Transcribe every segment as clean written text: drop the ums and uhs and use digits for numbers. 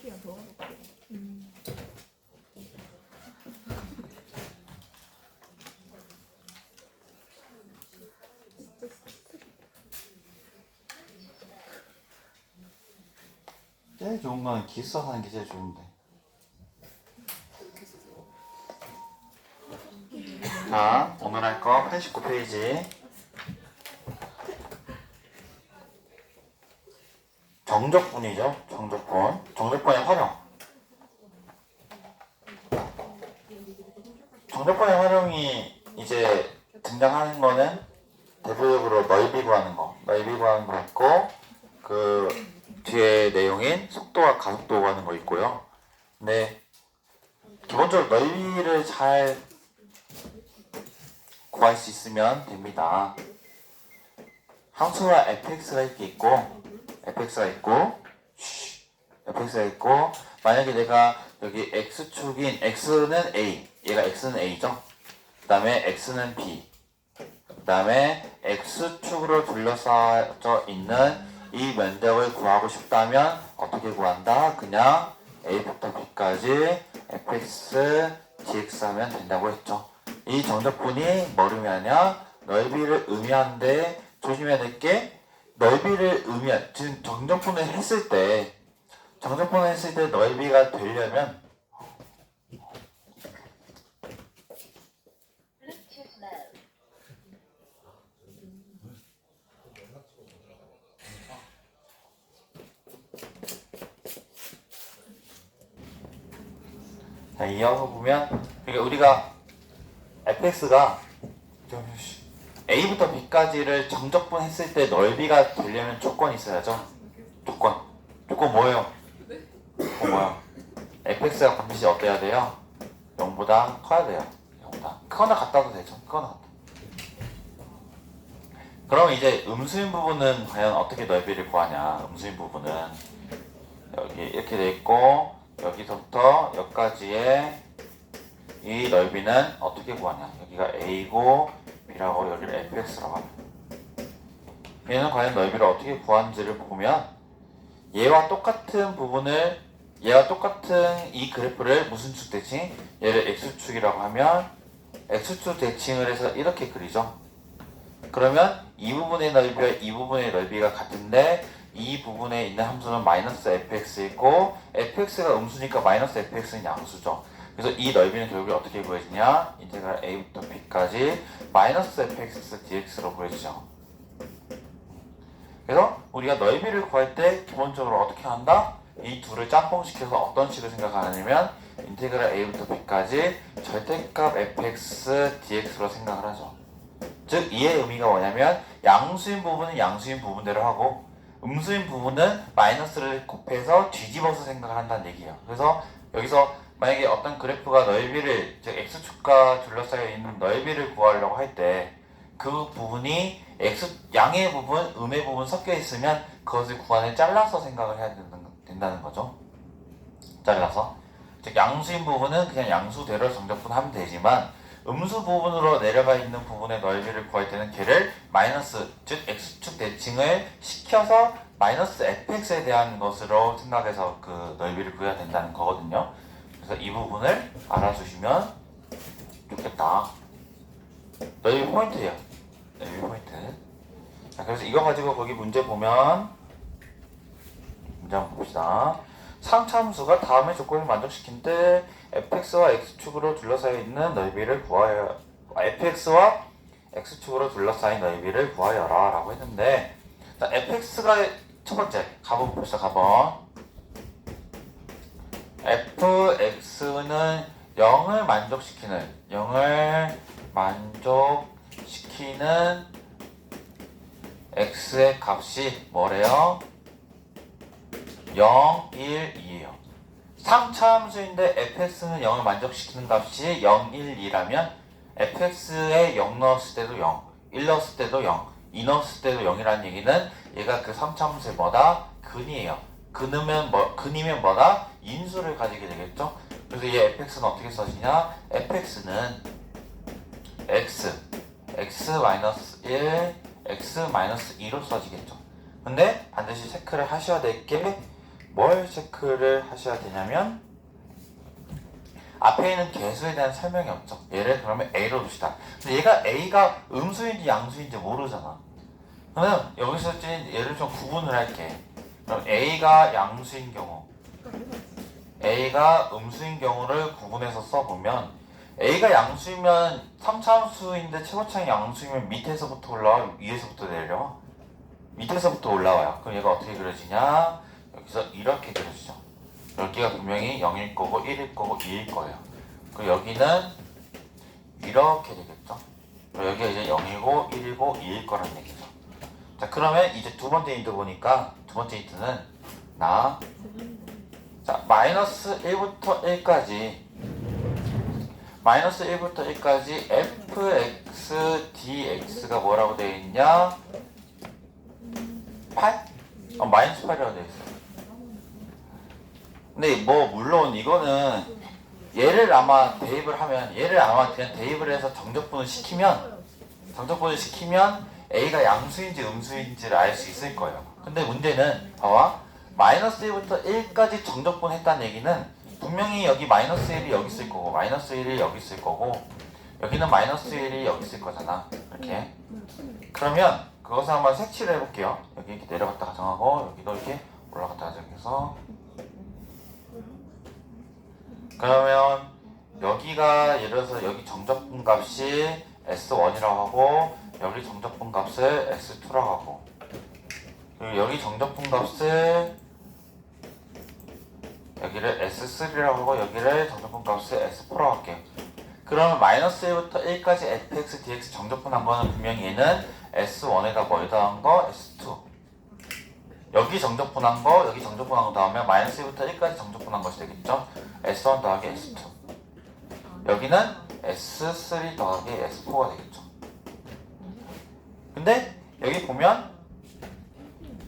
시간 더 가볼게요. 제일 좋은 건 기술서 하는 게 제일 좋은데. 자, 오늘 할 거 89페이지. 정적분이죠. 정적분. 정적분의 활용. 정적분의 활용이 이제 등장하는 거는 대표적으로 넓이 구하는 거. 넓이 구하는 거 있고, 그 뒤에 내용인 속도와 가속도 구하는 거 있고요. 근데 기본적으로 넓이를 잘 구할 수 있으면 됩니다. 함수가 fx가 이렇게 있고, fx가 있고, 만약에 내가 여기 x축인 x는 a, 얘가 x는 a죠. 그 다음에 x는 b, 그 다음에 x축으로 둘러싸여 있는 이 면적을 구하고 싶다면 어떻게 구한다? 그냥 a부터 b까지 fx dx 하면 된다고 했죠. 이 정적분이 뭘 의미하냐? 넓이를 의미하는데 조심해야 될 게 넓이를 지금 정적분을 했을 때 넓이가 되려면 자, 이어서 보면 그러니까 우리가 fx가 a부터 b까지를 정적분 했을 때 넓이가 되려면 조건이 있어야죠. 조건 뭐예요? 뭐야? fx가 반드시 어때야 돼요? 0보다 커야 돼요. 0보다 크거나 같다도 되죠. 크거나 같다. 그럼 이제 음수인 부분은 과연 어떻게 넓이를 구하냐? 음수인 부분은 여기 이렇게 돼 있고 여기서부터 여기까지의 이 넓이는 어떻게 구하냐? 여기가 a고 b라고 여기를 fx라고 합니다. 얘는 과연 넓이를 어떻게 구하는지를 보면 얘와 똑같은 이 그래프를 무슨 축 대칭? 얘를 x축이라고 하면 x축 대칭을 해서 이렇게 그리죠. 그러면 이 부분의 넓이와 이 부분의 넓이가 같은데 이 부분에 있는 함수는 마이너스 fx이고 fx가 음수니까 마이너스 fx는 양수죠. 그래서 이 넓이는 결국에 어떻게 구해지냐? 인테그랄 a부터 b까지 마이너스 fx dx로 구해지죠. 그래서 우리가 넓이를 구할 때 기본적으로 어떻게 한다? 이 둘을 짬뽕시켜서 어떤 식으로 생각하냐면 인테그랄 a부터 b까지 절대값 fx dx로 생각을 하죠. 즉 이의 의미가 뭐냐면 양수인 부분은 양수인 부분대로 하고 음수인 부분은 마이너스를 곱해서 뒤집어서 생각을 한다는 얘기예요. 그래서 여기서 만약에 어떤 그래프가 넓이를 즉 x축과 둘러싸여 있는 넓이를 구하려고 할 때 그 부분이 양의 부분, 음의 부분 섞여 있으면 그것을 구간을 잘라서 생각을 해야 된다는 거죠. 잘라서. 즉 양수인 부분은 그냥 양수대로 정적분하면 되지만 음수 부분으로 내려가 있는 부분의 넓이를 구할 때는 걔를 마이너스, 즉 x축 대칭을 시켜서 마이너스 fx에 대한 것으로 생각해서 그 넓이를 구해야 된다는 거거든요. 그래서 이 부분을 알아주시면 좋겠다. 넓이 포인트예요. 넓이 포인트. 자, 그래서 이거 가지고 거기 문제 보면 문제 한번 봅시다. 상차함수가 다음의 조건을 만족시킨 때 fx와 x축으로 둘러싸여 있는 넓이를 구하여 fx와 x축으로 둘러싸인 넓이를 구하여라 라고 했는데 자, fx가 첫 번째 가본 봅시다. 가본 fx는 0을 만족시키는 x의 값이 뭐래요? 0, 1, 2예요. 상차함수인데 fx는 0을 만족시키는 값이 0, 1, 2라면 fx에 0 넣었을 때도 0, 1 넣었을 때도 0, 2 넣었을 때도 0이라는 얘기는 얘가 그 상차함수의 뭐다? 근이에요. 근이면 뭐다? 인수를 가지게 되겠죠? 그래서 이 fx는 어떻게 써지냐? fx는 x-1, x-2로 써지겠죠. 근데 반드시 체크를 하셔야 될 게 뭘 체크를 하셔야 되냐면 앞에 있는 개수에 대한 설명이 없죠. 얘를 그러면 A로 둡시다. 근데 얘가 A가 음수인지 양수인지 모르잖아. 그러면 여기서 얘를 좀 구분을 할게. 그럼 A가 양수인 경우, A가 음수인 경우를 구분해서 써보면 A가 양수이면 3차함수인데 최고차이 양수이면 밑에서부터 올라와, 위에서부터 내려와? 밑에서부터 올라와요. 그럼 얘가 어떻게 그려지냐? 여기서 이렇게 그려지죠. 여기가 분명히 0일 거고 1일 거고 2일 거예요. 그리고 여기는 이렇게 되겠죠. 여기가 이제 0이고 1이고 2일 거란 얘기죠. 자, 그러면 이제 두 번째 힌트 보니까 두 번째 힌트는 자, 마이너스 1부터 1까지 마이너스 1부터 1까지 fx dx가 뭐라고 되어 있냐? 8? 마이너스 8이라고 되어 있어요. 근데 뭐 물론 이거는 얘를 아마 대입을 하면 얘를 아마 그냥 대입을 해서 정적분을 시키면 A가 양수인지 음수인지를 알 수 있을 거예요. 근데 문제는 봐봐, 마이너스 1부터 1까지 정적분 했다는 얘기는 분명히 여기 마이너스 1이 여기 있을 거고 마이너스 1이 여기 있을 거고 여기는 마이너스 1이 여기 있을 거잖아. 이렇게. 그러면 그것을 한번 색칠을 해볼게요. 여기 이렇게 내려갔다가 정하고 여기도 이렇게 올라갔다가 정해서, 그러면 여기가 예를 들어서 여기 정적분 값이 S1이라고 하고 여기 정적분 값을 S2라고 하고 그리고 여기 정적분 값을 여기를 S3라고 하고 여기를 정적분 값을 S4라고 할게요. 그러면 마이너스 1부터 1까지 fx, dx 정적분한 거는 분명히 얘는 S1에다 뭘 더한 거? S2. 여기 정적분한 거, 여기 정적분한 거 더하면 마이너스 1부터 1까지 정적분한 것이 되겠죠? S1 더하기 S2. 여기는 S3 더하기 S4가 되겠죠. 근데 여기 보면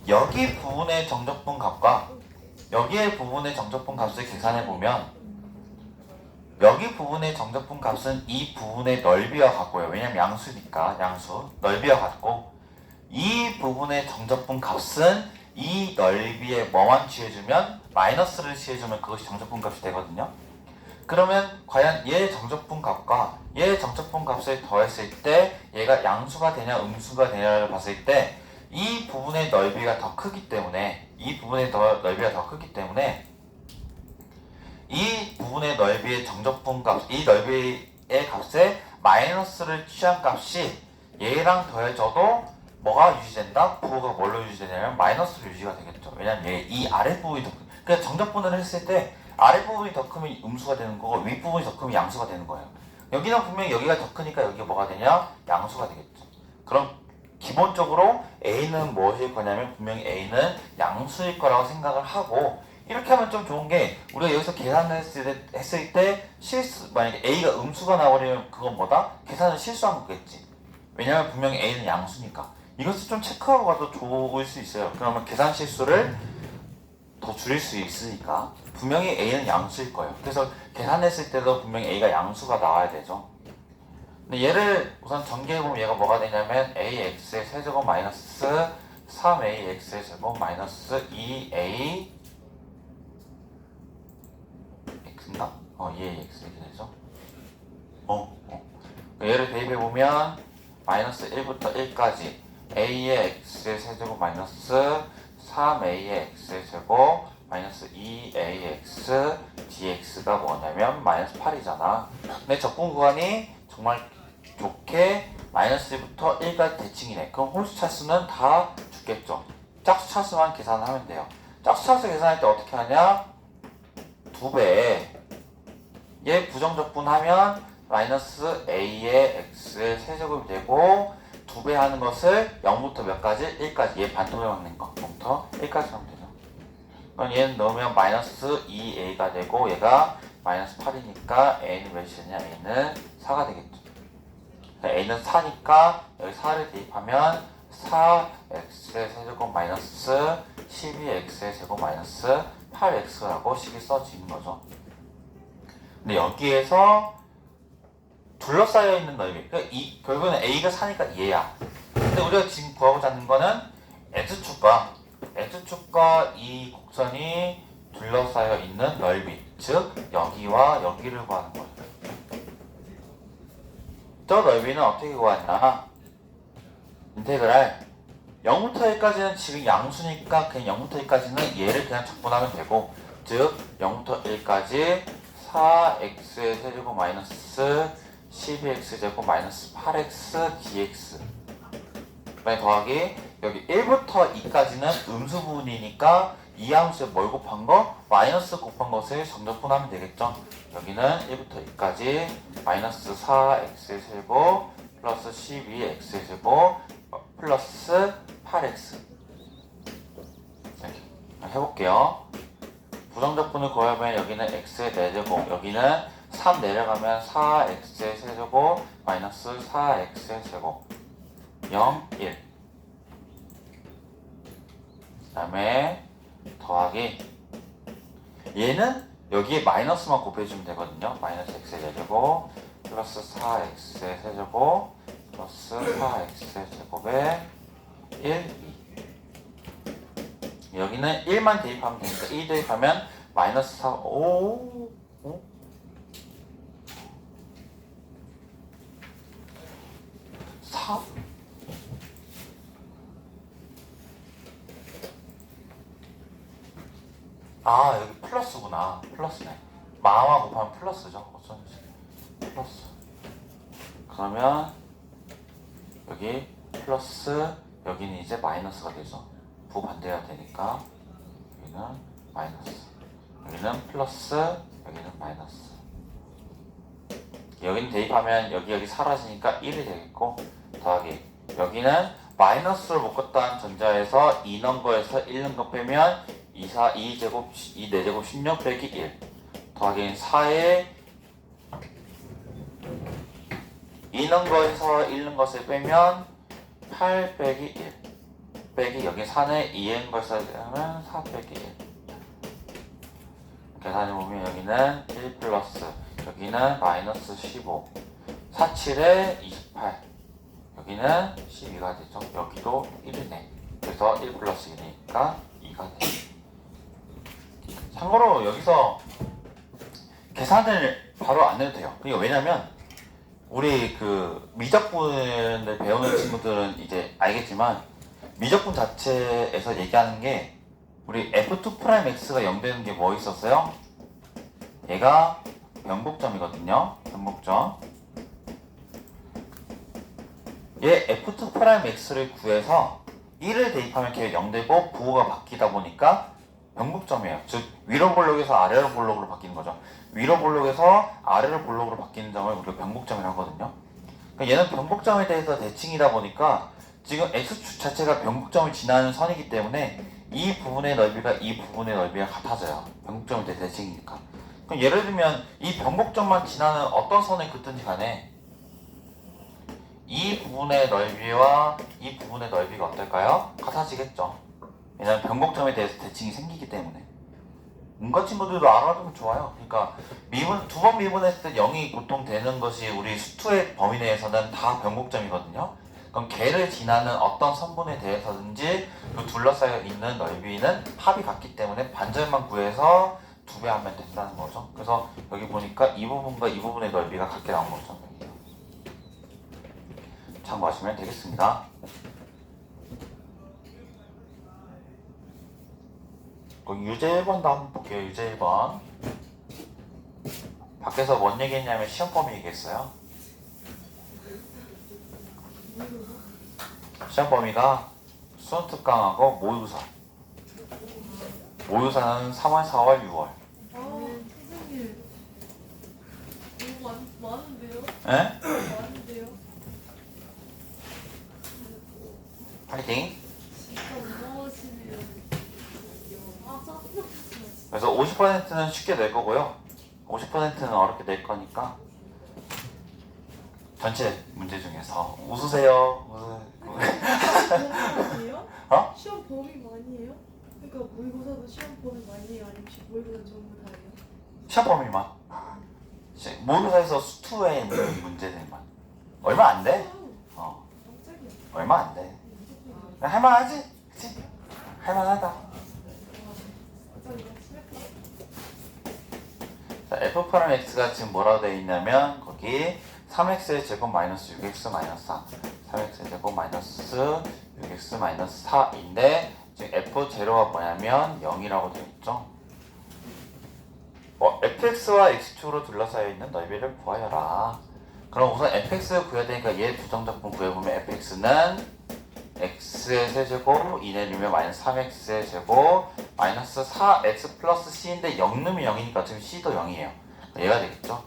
여기 부분의 정적분 값과 여기의 부분의 정적분 값을 계산해 보면 여기 부분의 정적분 값은 이 부분의 넓이와 같고요. 왜냐면 양수니까 양수 넓이와 같고 이 부분의 정적분 값은 이 넓이에 뭐만 취해주면 마이너스를 취해주면 그것이 정적분 값이 되거든요. 그러면 과연 얘의 정적분 값과 얘의 정적분 값을 더했을 때 얘가 양수가 되냐 음수가 되냐를 봤을 때 이 부분의 넓이가 더 크기 때문에 이 부분의 넓이의 정적분 값, 이 넓이의 값에 마이너스를 취한 값이 얘랑 더해져도 뭐가 유지된다? 부호가 뭘로 유지되냐면 마이너스로 유지가 되겠죠. 왜냐면 얘 이 아랫부분이 더 크니까. 그러니까 정적분을 했을 때 아랫부분이 더 크면 음수가 되는 거고 윗부분이 더 크면 양수가 되는 거예요. 여기는 분명히 여기가 더 크니까 여기가 뭐가 되냐? 양수가 되겠죠. 그럼 기본적으로 A는 무엇일 거냐면 분명히 A는 양수일 거라고 생각을 하고 이렇게 하면 좀 좋은 게 우리가 여기서 계산을 했을 때 만약에 A가 음수가 나오려면 그건 뭐다? 계산을 실수한 거겠지. 왜냐면 분명히 A는 양수니까. 이것을 좀 체크하고 가도 좋을 수 있어요. 그러면 계산 실수를 더 줄일 수 있으니까 분명히 A는 양수일 거예요. 그래서 계산했을 때도 분명히 A가 양수가 나와야 되죠. 근데 얘를 우선 전개해보면 얘가 뭐가 되냐면 AX의 세제곱 마이너스 3AX의 제곱 마이너스 2A X인가? 2AX 이렇게 되죠. 얘를 대입해보면 마이너스 1부터 1까지 A의 X의 세제곱 마이너스 3A의 X의 제곱 마이너스 2AX DX가 뭐냐면 마이너스 8이잖아. 근데 적분 구간이 정말 좋게 마이너스 1부터 1까지 대칭이네. 그럼 홀수 차수는 다 죽겠죠. 짝수 차수만 계산하면 돼요. 짝수 차수 계산할 때 어떻게 하냐? 2배. 얘 부정적분하면 마이너스 A의 X의 세제곱이 되고 2배 하는 것을 0부터 몇 가지? 1까지. 얘 반동에 막는 거. 0부터 1까지 하면 되죠. 그럼 얘는 넣으면 마이너스 2A가 되고 얘가 마이너스 8이니까 A는 몇이 되냐? A는 4가 되겠죠. A는 4니까 여기 4를 대입하면 4x의 세제곱 마이너스 12x의 제곱 마이너스 8x라고 식이 써지는 거죠. 근데 여기에서 둘러싸여 있는 넓이, 그러니까 결국은 A가 4니까 얘야. 근데 우리가 지금 구하고자 하는 거는 X축과 이 곡선이 둘러싸여 있는 넓이, 즉 여기와 여기를 구하는 거예요. 저 넓이는 어떻게 구하냐? 인테그랄 0부터 1까지는 지금 양수니까 그냥 0부터 1까지는 얘를 그냥 적분하면 되고, 즉 0부터 1까지 4x의 세제곱 마이너스 12x제곱 마이너스 8x dx 그다음에 더하기 여기 1부터 2까지는 음수 부분이니까 이 함수에 뭘 곱한 거? 마이너스 곱한 것을 정적분하면 되겠죠. 여기는 1부터 2까지 마이너스 4x의 세제곱 플러스 12x의 세제곱 플러스 8x 이렇게 해볼게요. 부정적분을 구하면 여기는 x의 4제곱, 여기는 3 내려가면 4x의 세제곱 마이너스 4x의 제곱 0, 1. 그 다음에 더하기 얘는 여기에 마이너스만 곱해주면 되거든요. 마이너스 x의 제곱 플러스 4x의 세제곱 플러스 4x의 제곱에 1, 2. 여기는 1만 대입하면 되니까 1 대입하면 마이너스 4, 5, 4? 아, 여기 플러스구나. 플러스네. 마마 곱하면 플러스죠. 어쩐지. 플러스. 그러면 여기 플러스, 여기는 이제 마이너스가 되죠. 부반대가 되니까 여기는 마이너스, 여기는 플러스, 여기는 마이너스. 여기는 대입하면 여기 사라지니까 1이 되겠고, 더하기 여기는 마이너스를 묶었다는 전자에서 2 넣은 거에서 1 넣은 거 빼면 2, 4, 2제곱, 2, 4제곱 16 빼기 1 더하기 4에 2 넣은 거에서 1 넣은 것을 빼면 8 빼기 1 빼기 여기 4에 2 넣은 것을 빼면 4 빼기 1 계산해보면 여기는 1 플러스 여기는 마이너스 15 4, 7에 28 여기는 12가 되죠. 여기도 1이네. 그래서 1 플러스 1이니까 2가 돼. 참고로 여기서 계산을 바로 안 해도 돼요. 그러니까 왜냐면 우리 그 미적분을 배우는 친구들은 이제 알겠지만 미적분 자체에서 얘기하는 게 우리 F2'X가 0 되는 게 뭐 있었어요? 얘가 변곡점이거든요. 변곡점. 얘 F2'X를 구해서 1을 대입하면 걔가 0 되고 부호가 바뀌다 보니까 변곡점이에요. 즉 위로 볼록에서 아래로 볼록으로 바뀌는 거죠. 위로 볼록에서 아래로 볼록으로 바뀌는 점을 우리가 변곡점이라고 하거든요. 그러니까 얘는 변곡점에 대해서 대칭이다 보니까 지금 X축 자체가 변곡점을 지나는 선이기 때문에 이 부분의 넓이가 이 부분의 넓이가 같아져요. 변곡점에 대해 대칭이니까. 그럼 예를 들면 이 변곡점만 지나는 어떤 선을 긋든지 간에 이 부분의 넓이와 이 부분의 넓이가 어떨까요? 같아지겠죠. 왜냐하면 변곡점에 대해서 대칭이 생기기 때문에. 문과 친구들도 알아두면 좋아요. 그러니까 미분, 2번 미분했을 때 0이 보통 되는 것이 우리 수투의 범위 내에서는 다 변곡점이거든요. 그럼 걔를 지나는 어떤 선분에 대해서든지 그 둘러싸여 있는 넓이는 합이 같기 때문에 반절만 구해서 2배 하면 된다는 거죠. 그래서 여기 보니까 이 부분과 이 부분의 넓이가 같게 나온 거죠. 참고하시면 되겠습니다. 유제 1번도 한번 볼게요. 유제 1번. 밖에서 뭔 얘기했냐면 시험 범위 얘기했어요. 시험 범위가 수능 특강하고 모의고사. 모의고사는 3월, 4월, 6월. 선생님 너무 많은데요? 에? 많은데요? 파이팅! 진짜 무서워지네요. 아 짜증나. 그래서 50%는 쉽게 낼 거고요. 50%는 어렵게 낼 거니까 전체 문제 중에서 웃으세요. 아니에요? 어? 시험 범위 많이 해요? 그러니까 모의고사도 시험 범위 많이 해요? 아니면 모의고사 전부 다 해요? 시험 범위만. 모의고사에서 수투에 있는 문제들만. 얼마 안 돼. 깜짝이야. 얼마 안 돼. 할만하지? 그치? 할만하다. 자, f 프라임 x가 지금 뭐라고 되어 있냐면 거기 3x의 제곱 마이너스 6x 마이너스 4 3x의 제곱 마이너스 6x 마이너스 4인데 지금 f0가 뭐냐면 0이라고 되어 있죠. fx와 x축으로 둘러싸여 있는 넓이를 구하여라. 그럼 우선 fx 구해야 되니까 얘 부정적분 구해보면 fx는 x의 세제곱 2 내리면 마이너스 3x의 제곱 마이너스 4x 플러스 c인데 0 넣으면 0이니까 지금 c도 0이에요. 얘가 되겠죠.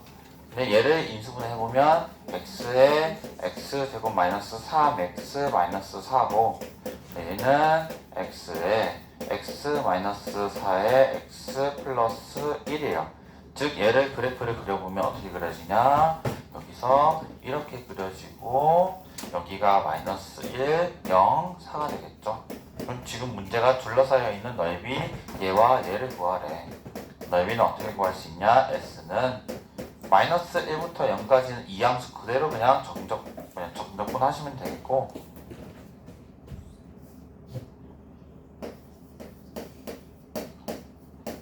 근데 얘를 인수분해 해보면 x의 x제곱 마이너스 3x 마이너스 4고 얘는 x의 x 마이너스 4의 x 플러스 1이에요. 즉 얘를 그래프를 그려보면 어떻게 그려지냐, 여기서 이렇게 그려지고 여기가 마이너스 1, 0, 4가 되겠죠. 그럼 지금 문제가 둘러싸여 있는 넓이 얘와 얘를 구하래. 넓이는 어떻게 구할 수 있냐, s는 마이너스 1부터 0까지는 이 함수 그대로 그냥 정적분 하시면 되겠고,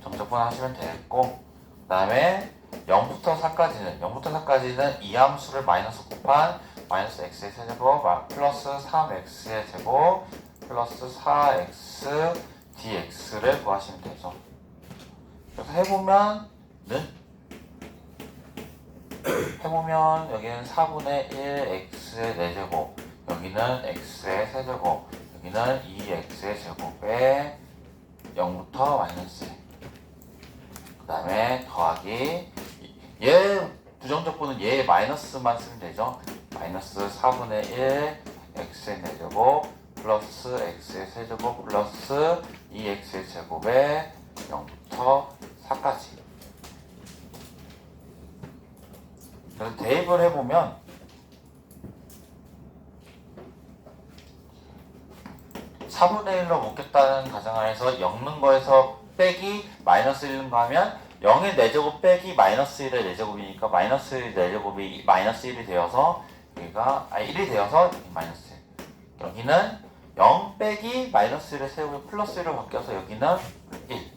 정적분 하시면 되겠고, 그 다음에 0부터 4까지는 이 함수를 마이너스 곱한 마이너스 x의 세제곱 플러스 3x의 제곱 플러스 4x dx를 구하시면 되죠. 그래서 해보면 여기는 4분의 1 x의 4제곱, 여기는 x의 세제곱, 여기는 2x의 제곱에 0부터 마이너스, 그 다음에 더하기 얘 부정적분은 얘 마이너스만 쓰면 되죠. 마이너스 4분의 1 x의 4제곱 플러스 x의 세제곱 플러스 2x의 제곱에 0부터 4까지. 그래서 대입을 해보면 4분의 1로 묶겠다는 가정하에서 0 넣은 거에서 빼기 마이너스 1 넣은 거 하면 0의 4제곱 빼기 마이너스 1의 4제곱이니까 마이너스 1의 4제곱이 마이너스 1이 되어서 여기가 1이 되어서 여기 마이너스 1. 여기는 0 빼기 마이너스 1의 세제곱이 플러스 1로 바뀌어서 여기는 1.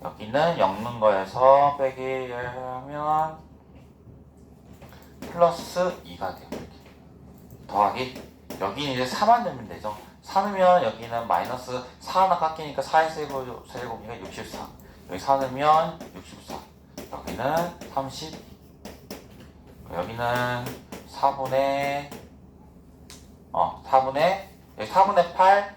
여기는 0 넣은 거에서 빼기 하면 플러스 2가 돼요. 이렇게. 더하기 여기는 이제 4만 넣으면 되죠. 4 넣으면 여기는 마이너스 4 하나 깎이니까 4의 세제곱이니까 64. 여기 4 넣으면 64. 여기는 30. 여기는 4분의 여기 4분의 8.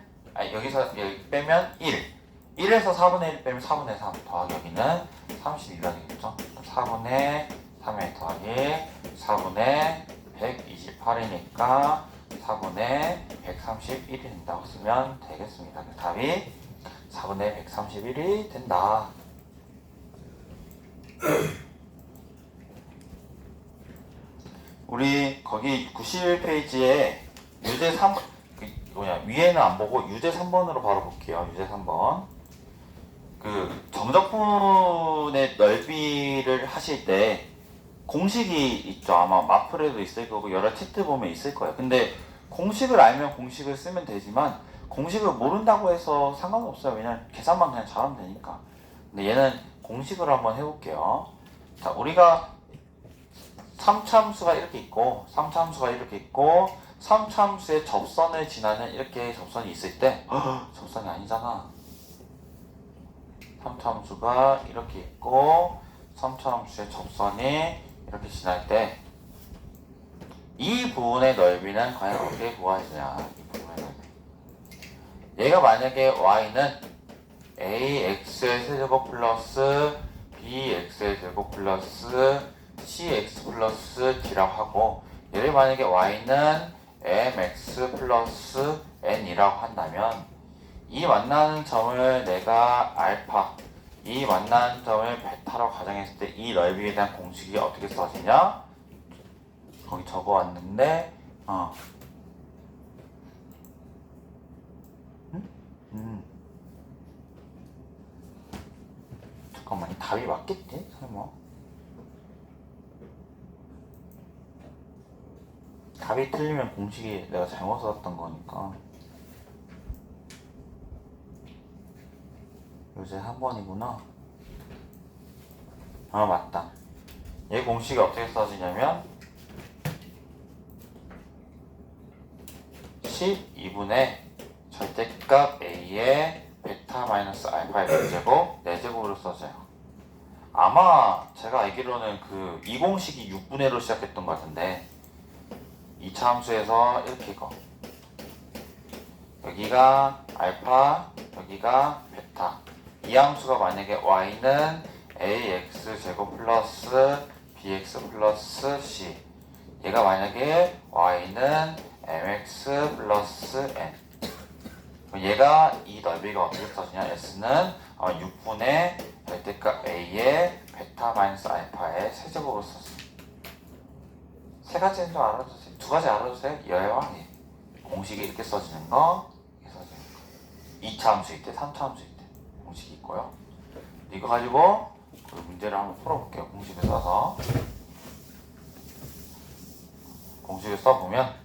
여기서 여기 빼면 1. 1에서 4분의 1 빼면 4분의 3 더하기 여기는 32가 되겠죠. 4분의 3에 더하기 4분의 128이니까 4분의 131이 된다고 쓰면 되겠습니다. 답이 4분의 131이 된다. 우리 거기 91페이지에 유제 3번 위에는 안 보고 유제 3번으로 바로 볼게요. 유제 3번. 그 정적분의 넓이를 하실 때 공식이 있죠. 아마 마플에도 있을 거고 여러 책들 보면 있을 거예요. 근데 공식을 알면 공식을 쓰면 되지만 공식을 모른다고 해서 상관없어요. 왜냐면 계산만 그냥 잘하면 되니까. 근데 얘는 공식으로 한번 해볼게요. 자, 우리가 3차함수가 이렇게 있고 3차함수가 이렇게 있고 3차함수의 접선을 지나는 이렇게 접선이 있을 때 접선이 아니잖아. 3차함수가 이렇게 있고 3차함수의 접선이 이렇게 지날 때 이 부분의 넓이는 과연 어떻게 구하지냐. 이 부분의 넓이. 얘가 만약에 y는 ax의 세제곱 플러스 bx의 제곱 플러스 cx 플러스 d라고 하고 얘를 만약에 y는 mx 플러스 n이라고 한다면 이 만나는 점을 내가 알파, 이 만나는 점을 베타라고 가정했을 때 이 넓이에 대한 공식이 어떻게 써지냐? 거기 적어왔는데 잠깐만, 답이 맞겠지? 설마 답이 틀리면 공식이 내가 잘못 썼던 거니까. 요새 한 번이구나. 맞다. 얘 공식이 어떻게 써지냐면 12분의 절대값 a의 베타 마이너스 알파의 몇제곱 4제곱으로 써져요. 아마 제가 알기로는 그 이 공식이 6분의 1로 시작했던 것 같은데 2차 함수에서 이렇게 이거 여기가 알파 여기가 베타 이 함수가 만약에 y는 ax 제곱 플러스 bx 플러스 c 얘가 만약에 y는 mx 플러스 n 그럼 얘가 이 넓이가 어떻게 써지냐 s는 6분의 절대값 a의 베타 마이너스 알파의 세제곱으로 썼어요. 세 가지는 좀 알아두세요. 두 가지 알아두세요. 여왕이 공식이 이렇게 써지는 거 이렇게 써지는 거 2차 함수 있대 3차 함수 있대 공식이 있고요. 이거 가지고 그 문제를 한번 풀어볼게요. 공식을 써서 공식을 써보면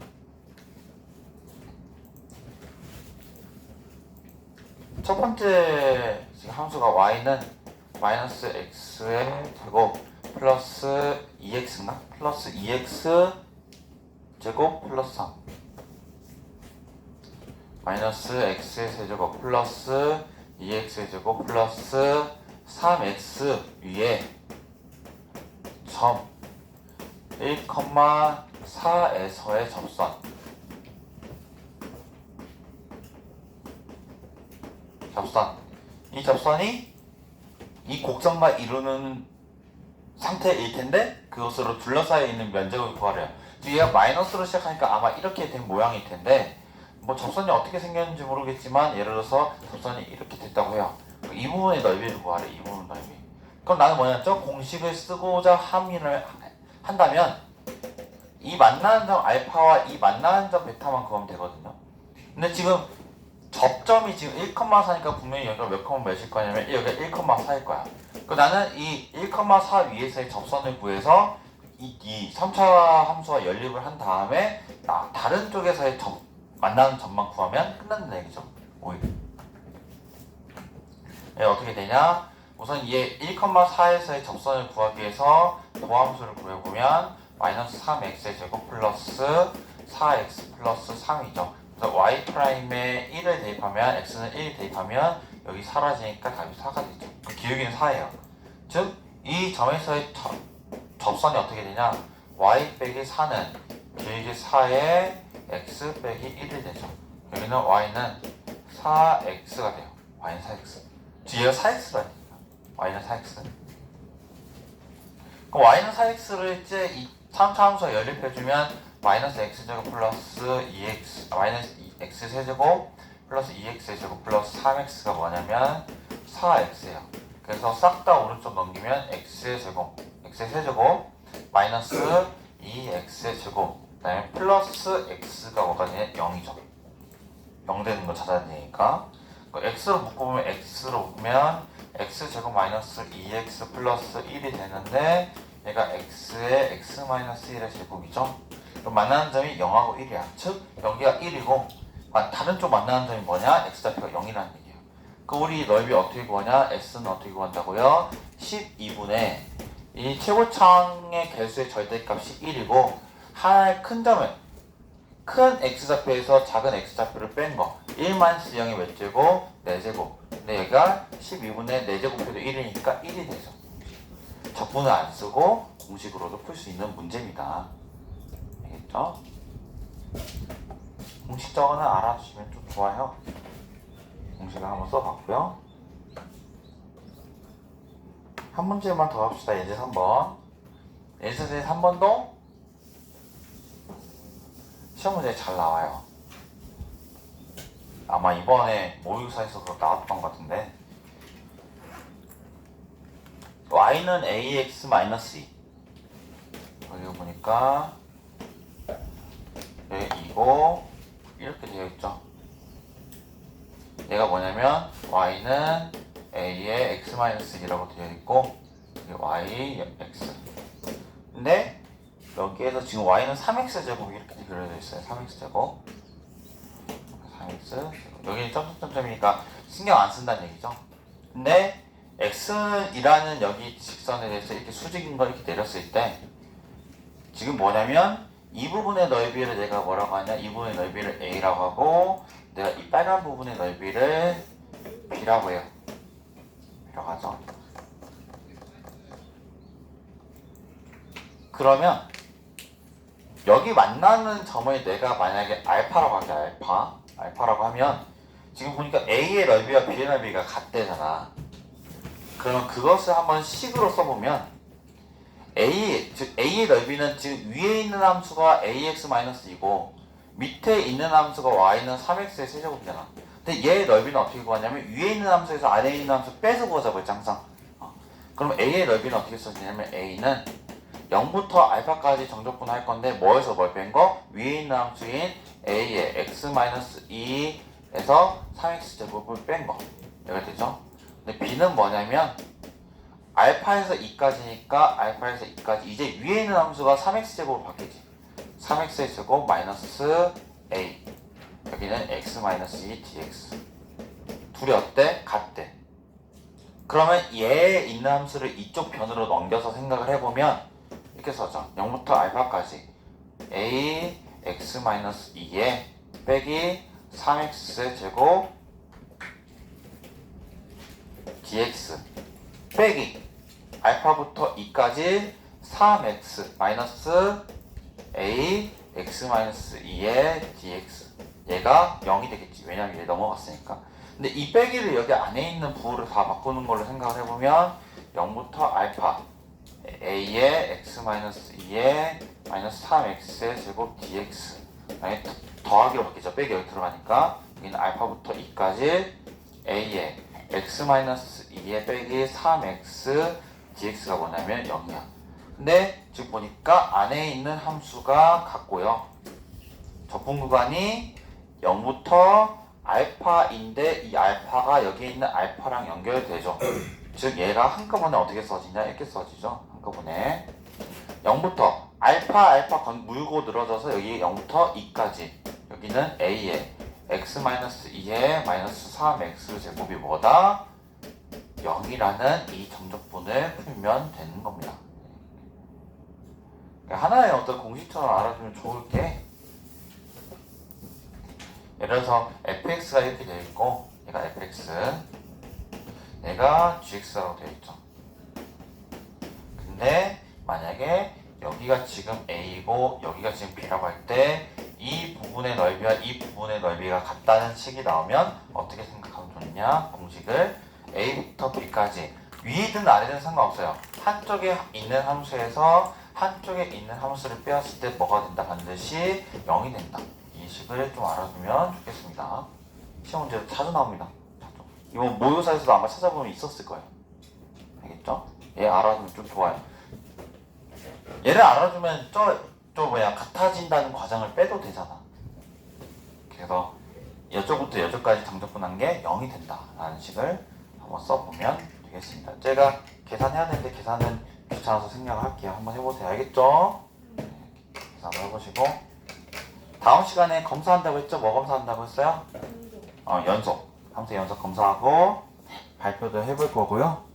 첫 번째 함수가 y는 마이너스 x의 제곱 플러스 2x인가? 플러스 2x 제곱 플러스 3 마이너스 x의 세제곱 플러스 2x의 제곱 플러스 3x 위에 점 1,4에서의 접선 이 접선이 이 곡선과 이루는 상태일 텐데 그것으로 둘러싸여 있는 면적을 구하래요. 얘가 마이너스로 시작하니까 아마 이렇게 된 모양일 텐데 뭐 접선이 어떻게 생겼는지 모르겠지만 예를 들어서 접선이 이렇게 됐다고 해요. 이 부분의 넓이를 구하래. 이 부분 넓이. 그럼 나는 뭐냐죠? 공식을 쓰고자 함의를 한다면 이 만나는 점 알파와 이 만나는 점 베타만 구하면 되거든요. 근데 지금 접점이 지금 1,4니까 분명히 여기가 몇 컴마 몇일 거냐면 여기가 1,4일 거야. 그럼 나는 이 1,4 위에서의 접선을 구해서 이 3차 함수와 연립을 한 다음에 다른 쪽에서의 만나는 점만 구하면 끝난다는 얘기죠. 오일. 어떻게 되냐? 우선 얘 1,4에서의 접선을 구하기 위해서 도함수를 구해보면 마이너스 3x의 제곱 플러스 4x 플러스 3이죠. 그래서 y''에 1을 대입하면 x는 1 대입하면 여기 사라지니까 답이 4가 되죠. 그 기울기는 4예요. 즉 이 점에서의 접선이 어떻게 되냐? y 빼기 4는 기울기 4에 x 빼기 1이 되죠. 여기는 y는 4x가 돼요. y는 4x. 뒤에가 4x라니까. y는 4x. 그럼 y는 4x를 이제 이 3차 함수와 연립해주면 마이너스 x제곱 플러스 2x 마이너스 x 세제곱 플러스 2x의 제곱 플러스 3x가 뭐냐면 4x예요. 그래서 싹 다 오른쪽 넘기면 x의 제곱 x의 세제곱 마이너스 2x의 제곱 그 다음에 플러스 x가 뭐가 되냐 0이죠. 0 되는 거 찾아야 되니까 x로 묶어보면 x로 묶으면 x제곱 마이너스 2x 플러스 1이 되는데 얘가 x의 x 마이너스 1의 제곱이죠. 그럼 만나는 점이 0하고 1이야. 즉 여기가 1이고 다른 쪽 만나는 점이 뭐냐? x좌표가 0이라는 얘기예요. 그럼 우리 넓이 어떻게 구하냐? s는 어떻게 구한다고요? 12분의 이 최고창의 개수의 절대값이 1이고 하나의 큰 점은 큰 x좌표에서 작은 x좌표를 뺀 거 1-0의 몇 제곱? 4제곱. 근데 여기가 12분의 4제곱해도 1이니까 1이 되죠. 적분을 안 쓰고 공식으로도 풀 수 있는 문제입니다. 알겠죠? 공식 저거는 알아두시면 좀 좋아요. 공식을 한번 써봤고요. 한 문제만 더 합시다. 예제 3번. 예제 3번도 시험 문제 잘 나와요. 아마 이번에 모의고사에서 그거 나왔던 것 같은데 y는 ax-2 여기 보니까 여기 2고 이렇게 되어 있죠. 얘가 뭐냐면 y는 a의 x-2라고 되어 있고 y x 근데 여기에서 지금 y는 3x제곱이 이렇게 그려져 있어요. 3x제곱 3x 여기는 점점점점이니까 신경 안 쓴다는 얘기죠. 근데 x이라는 여기 직선에 대해서 이렇게 수직인 걸 이렇게 내렸을 때 지금 뭐냐면 이 부분의 넓이를 내가 뭐라고 하냐, 이 부분의 넓이를 a라고 하고 내가 이 빨간 부분의 넓이를 b라고 해요. b라고 하죠. 그러면 여기 만나는 점을 내가 만약에 알파라고 할게, 알파라고 하면 지금 보니까 a의 넓이와 b의 넓이가 같대잖아. 그러면 그것을 한번 식으로 써보면 즉 a의 넓이는 지금 위에 있는 함수가 ax-2고 밑에 있는 함수가 y는 3x의 세제곱이잖아. 근데 얘의 넓이는 어떻게 구하냐면 위에 있는 함수에서 아래에 있는 함수 빼서 구하자고 했지 항상. 그럼 a의 넓이는 어떻게 써지냐면 a는 0부터 알파까지 정적분 할 건데 뭐에서 뭘 뺀 거? 위에 있는 함수인 a의 x-2에서 3x제곱을 뺀 거. 여기가 되죠? 근데 b는 뭐냐면 알파에서 2까지니까 알파에서 2까지 이제 위에 있는 함수가 3x제곱으로 바뀌지. 3x의 제곱 마이너스 a 여기는 x-2 dx 둘이 어때? 같대. 그러면 얘에 있는 함수를 이쪽 변으로 넘겨서 생각을 해보면 이렇게 써져. 0부터 알파까지 a x-2에 빼기 3x제곱 dx 빼기 알파부터 2까지 3x 마이너스 a x-2의 dx 얘가 0이 되겠지. 왜냐면 얘 넘어갔으니까. 근데 이 빼기를 여기 안에 있는 부호를 다 바꾸는 걸로 생각을 해보면 0부터 알파 a의 x-2의 마이너스 3x의 제곱 dx 아니 더하기로 바뀌죠. 빼기 여기 들어가니까 여기는 알파부터 2까지 a의 x-2의 빼기 3x dx가 뭐냐면 0이야. 근데 지금 보니까 안에 있는 함수가 같고요. 적분 구간이 0부터 알파인데 이 알파가 여기 있는 알파랑 연결되죠. 즉 얘가 한꺼번에 어떻게 써지냐 이렇게 써지죠. 한꺼번에 0부터 알파 물고 늘어져서 여기 0부터 2까지 여기는 a의 x-2의 마이너스 3x 제곱이 뭐다? 0이라는 이 정적분을 풀면 되는 겁니다. 하나의 어떤 공식처럼 알아두면 좋을 게 예를 들어서 fx가 이렇게 되어 있고 얘가 fx 얘가 gx라고 되어 있죠. 근데 만약에 여기가 지금 a이고 여기가 지금 b라고 할 때 이 부분의 넓이와 이 부분의 넓이가 같다는 식이 나오면 어떻게 생각하면 좋냐? 공식을 a부터 b까지 위든 아래든 상관없어요. 한쪽에 있는 함수에서 한쪽에 있는 함수를 빼었을 때 뭐가 된다? 반드시 0이 된다. 이 식을 좀 알아두면 좋겠습니다. 시험 문제도 자주 나옵니다. 자주. 이번 모의고사에서도 아마 찾아보면 있었을 거예요. 알겠죠? 얘 알아두면 좀 좋아요. 얘를 알아두면 같아진다는 과정을 빼도 되잖아. 그래서 여쪽부터 여쪽까지 정적분한 게 0이 된다 라는 식을 한번 써보면 되겠습니다. 제가 계산해야 되는데 계산은 귀찮아서 생략을 할게요. 한번 해보세요. 알겠죠? 네, 계산을 해보시고 다음 시간에 검사한다고 했죠? 뭐 검사한다고 했어요? 연속 함수 연속 검사하고 발표도 해볼 거고요.